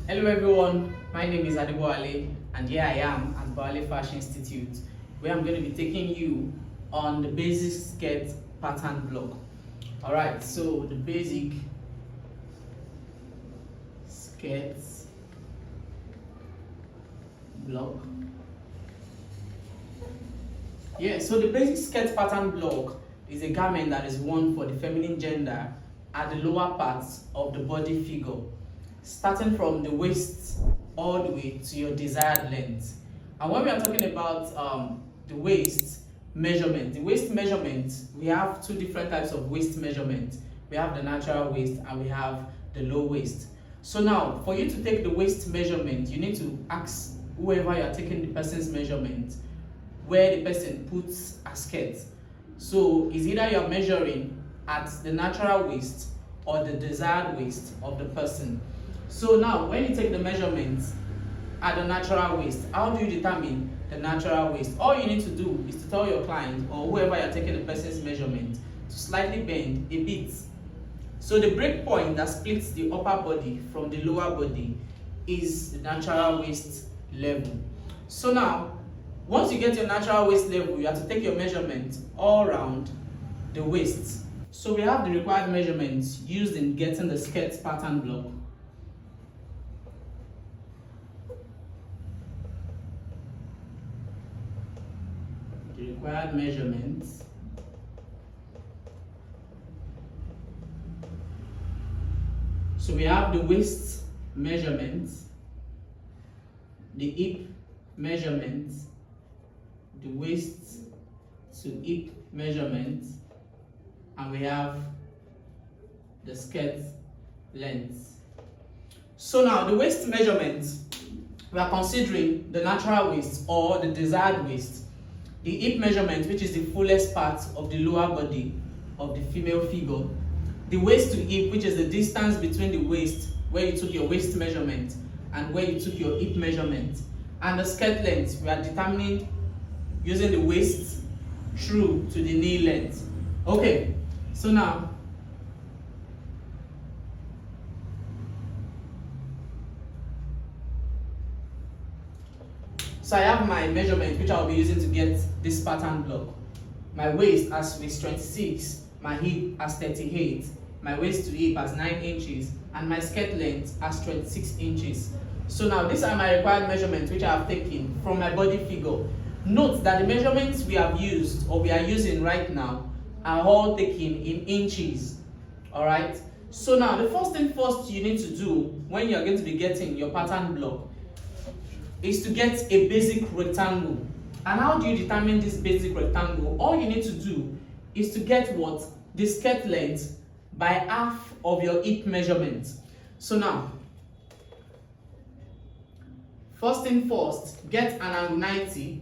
Hello everyone, my name is Adeboale and here I am at Boale Fashion Institute where I'm going to be taking you on the basic skirt pattern block. Alright, so the basic skirts block. So the basic skirt pattern block is a garment that is worn for the feminine gender at the lower parts of the body figure, starting from the waist all the way to your desired length. And when we are talking about the waist measurement, we have two different types of waist measurement. We have the natural waist and we have the low waist. So now, for you to take the waist measurement, you need to ask whoever you are taking the person's measurement where the person puts a skirt. So it's either you are measuring at the natural waist or the desired waist of the person. So now, when you take the measurements at the natural waist, how do you determine the natural waist? All you need to do is to tell your client or whoever you're taking the person's measurement to slightly bend a bit. So the break point that splits the upper body from the lower body is the natural waist level. So now, once you get your natural waist level, you have to take your measurement all around the waist. So we have the required measurements used in getting the skirt pattern block. The required measurements. So we have the waist measurements, the hip measurements, the waist to hip measurements, and we have the skirt length. So now the waist measurements, we are considering the natural waist or the desired waist. The hip measurement, which is the fullest part of the lower body of the female figure. The waist to hip, which is the distance between the waist where you took your waist measurement and where you took your hip measurement. And the skirt length, we are determining using the waist through to the knee length. Okay, so now I have my measurement which I'll be using to get this pattern block. My waist as waist 26, my hip as 38, my waist to hip as 9 inches, and my skirt length as 26 inches. So now these are my required measurements which I have taken from my body figure. Note that the measurements we have used or we are using right now are all taken in inches. Alright? So now the first thing first you need to do when you're going to be getting your pattern block is to get a basic rectangle. And how do you determine this basic rectangle? All you need to do is to get what? The skirt length by half of your hip measurement. So now, first thing first, get an angle 90.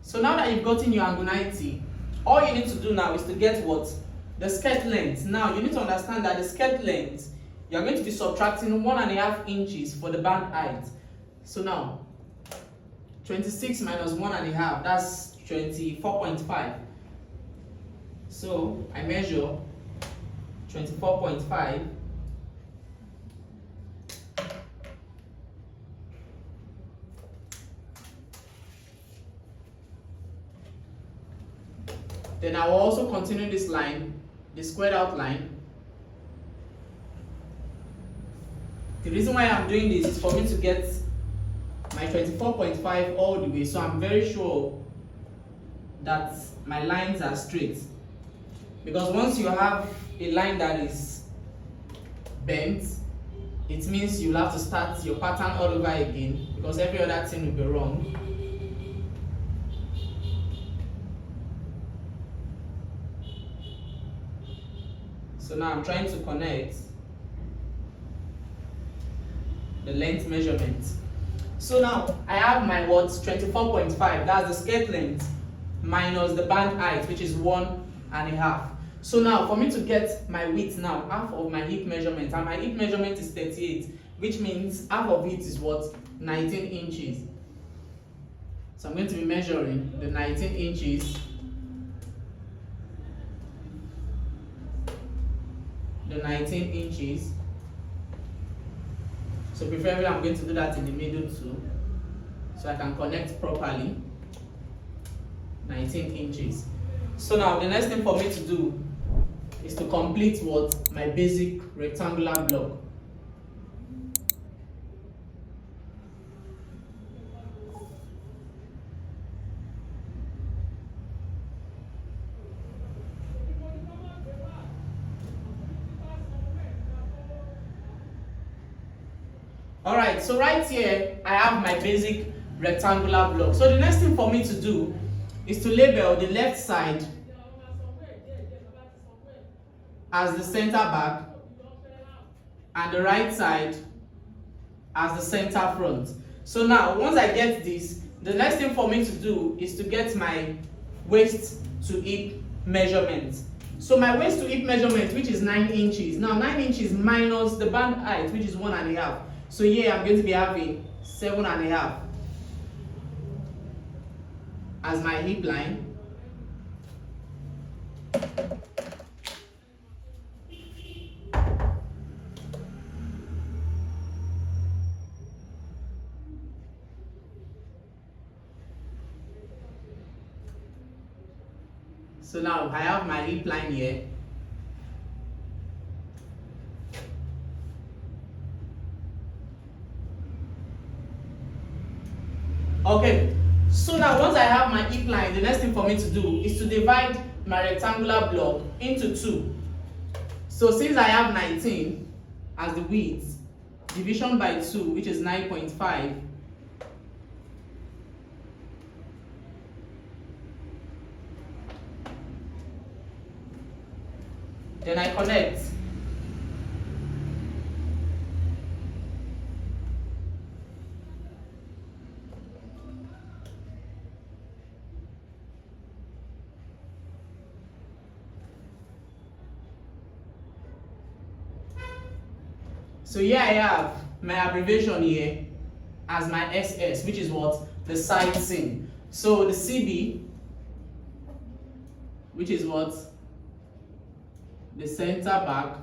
So now that you've gotten your angle 90, all you need to do now is to get what? The skirt length. Now you need to understand that the skirt length, you're going to be subtracting 1.5 inches for the band height. So now, 26 minus 1.5, that's 24.5. So I measure 24.5. Then I will also continue this line, the squared out line. The reason why I'm doing this is for me to get my 24.5 all the way, so I'm very sure that my lines are straight. Because once you have a line that is bent, it means you'll have to start your pattern all over again because every other thing will be wrong. So now I'm trying to connect the length measurement. So now I have my what? 24.5. That's the skirt length minus the band height, which is 1.5. So now for me to get my width now, half of my hip measurement, and my hip measurement is 38, which means half of it is what? 19 inches. So I'm going to be measuring the 19 inches. The 19 inches. So preferably I'm going to do that in the middle too, so I can connect properly. 19 inches. So now the next thing for me to do is to complete what? My basic rectangular block. Alright, so right here I have my basic rectangular block. So the next thing for me to do is to label the left side as the center back and the right side as the center front. So now once I get this, the next thing for me to do is to get my waist to hip measurement. So my waist to hip measurement, which is 9 inches. Now 9 inches minus the band height, which is 1.5. So here I'm going to be having 7.5 as my hip line. So now I have my hip line here. Okay, so now once I have my hip line, the next thing for me to do is to divide my rectangular block into 2. So since I have 19 as the width, division by 2, which is 9.5. Then I connect. So here I have my abbreviation here as my SS, which is what? The side seam. So the CB, which is what? The center back.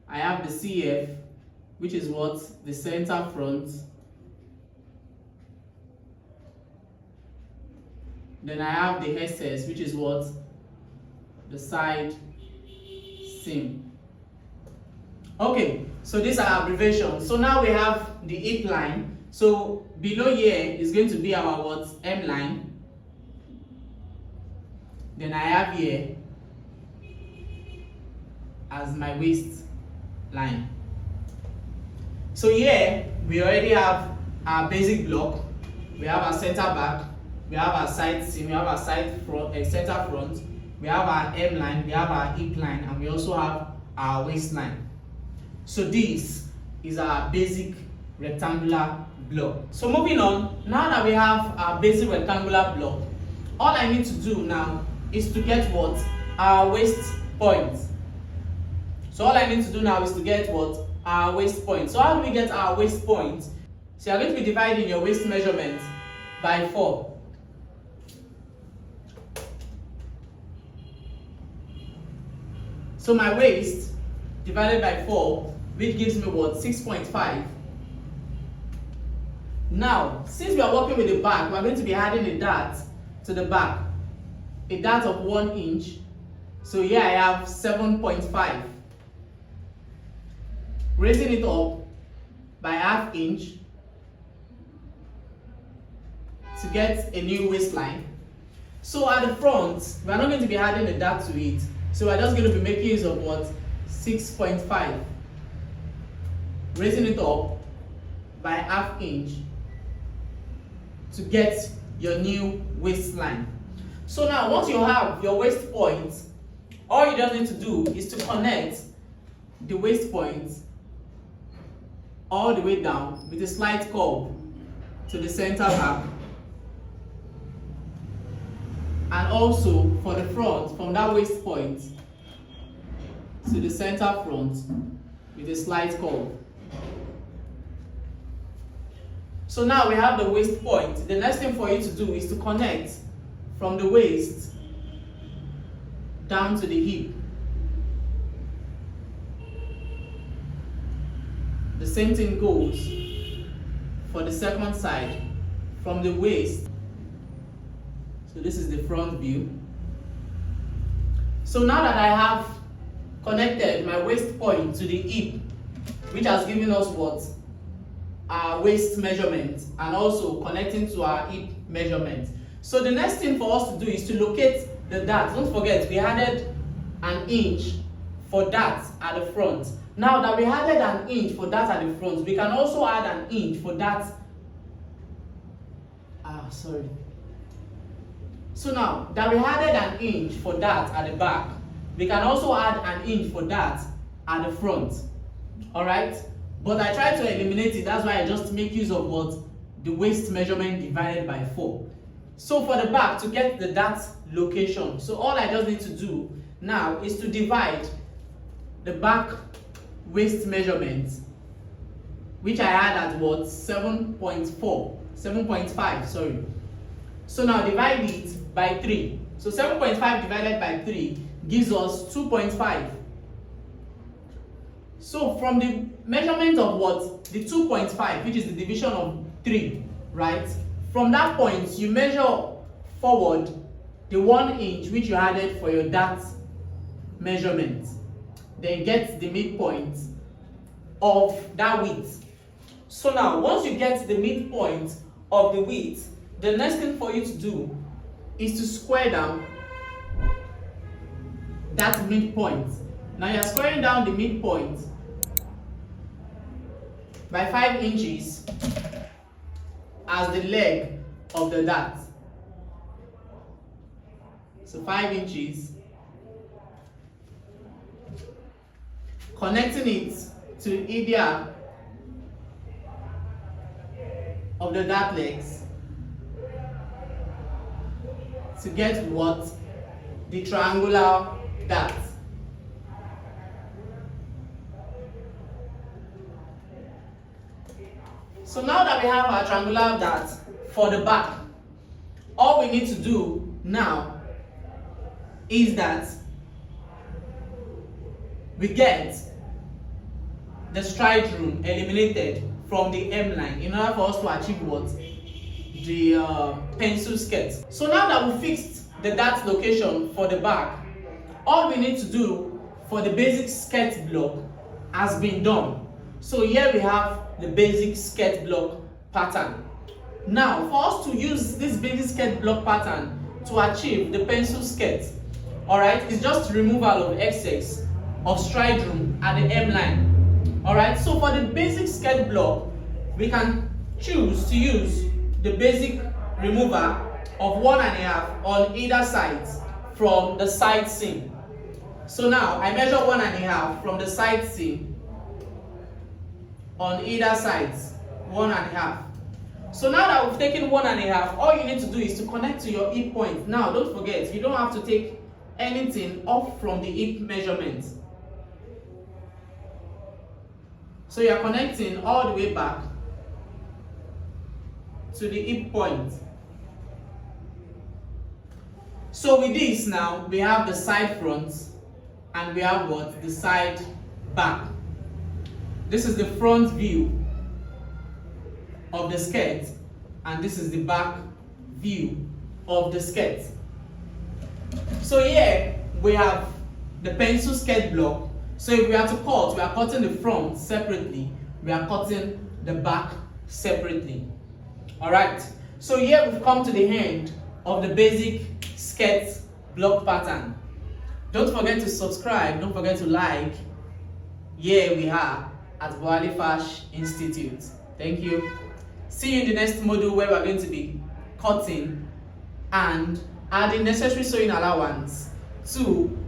I have the CF, which is what? The center front. Then I have the SS, which is what? The side seam. Okay, so these are abbreviations. So now we have the hip line. So below here is going to be our what? M line. Then I have here as my waist line. So here we already have our basic block. We have our center back. We have our side seam. We have our side front, center front. We have our M line. We have our hip line, and we also have our waistline. So this is our basic rectangular block. So moving on, now that we have our basic rectangular block, all I need to do now is to get what? Our waist point. So all I need to do now is to get what? Our waist point. So how do we get our waist point? So you're going to be dividing your waist measurement by 4. So my waist divided by 4, which gives me what? 6.5. Now, since we are working with the back, we are going to be adding a dart to the back. A dart of 1 inch. So here I have 7.5. Raising it up by ½ inch to get a new waistline. So at the front, we are not going to be adding a dart to it. So we're just going to be making use of what? 6.5. Raising it up by ½ inch to get your new waistline. So now once you have your waist point, all you just need to do is to connect the waist point all the way down with a slight curve to the center back. and also for the front, from that waist point to the center front with a slight curve. So now we have the waist point. The next thing for you to do is to connect from the waist down to the hip. The same thing goes for the second side, from the waist. So this is the front view. So now that I have connected my waist point to the hip, which has given us what? Our waist measurement, and also connecting to our hip measurement. So the next thing for us to do is to locate the dart. Don't forget, we added an inch for dart at the front. Now that we added an inch for dart at the front, we can also add an inch for dart. So now that we added an inch for dart at the back, we can also add an inch for dart at the front. Alright? But I try to eliminate it. That's why I just make use of what? The waist measurement divided by 4. So for the back, to get the dart location, so all I just need to do now is to divide the back waist measurement, which I had at what? 7.5, sorry. So now divide it by 3. So 7.5 divided by 3 gives us 2.5. So from the measurement of what? The 2.5, which is the division of 3, right? From that point, you measure forward the 1 inch which you added for your dart measurement. Then get the midpoint of that width. So now, once you get the midpoint of the width, the next thing for you to do is to square down that midpoint. Now you're squaring down the midpoint by 5 inches as the leg of the dart. So 5 inches. Connecting it to either of the dart legs to get what? The triangular dart. So now that we have our triangular dart for the back, all we need to do now is that we get the stride room eliminated from the M line in order for us to achieve what? The pencil skirt. So now that we fixed the dart location for the back, all we need to do for the basic skirt block has been done. So here we have the basic skirt block pattern. Now for us to use this basic skirt block pattern to achieve the pencil skirt, alright, it's just removal of excess of stride room at the M line. Alright, so for the basic skirt block, we can choose to use the basic remover of 1.5 on either side from the side seam. So now I measure 1.5 from the side seam on either sides, 1.5. So now that we've taken 1.5, all you need to do is to connect to your hip point. Now don't forget, you don't have to take anything off from the hip measurement. So you are connecting all the way back to the hip point. So with this now, we have the side front and we have what? The side back. This is the front view of the skirt and this is the back view of the skirt. So here we have the pencil skirt block. So if we are to cut, we are cutting the front separately, we are cutting the back separately. Alright, so here we've come to the end of the basic skirt block pattern. Don't forget to subscribe, don't forget to like. Here we are at Boali Fash Institute. Thank you. See you in the next module where we're going to be cutting and adding necessary sewing allowance to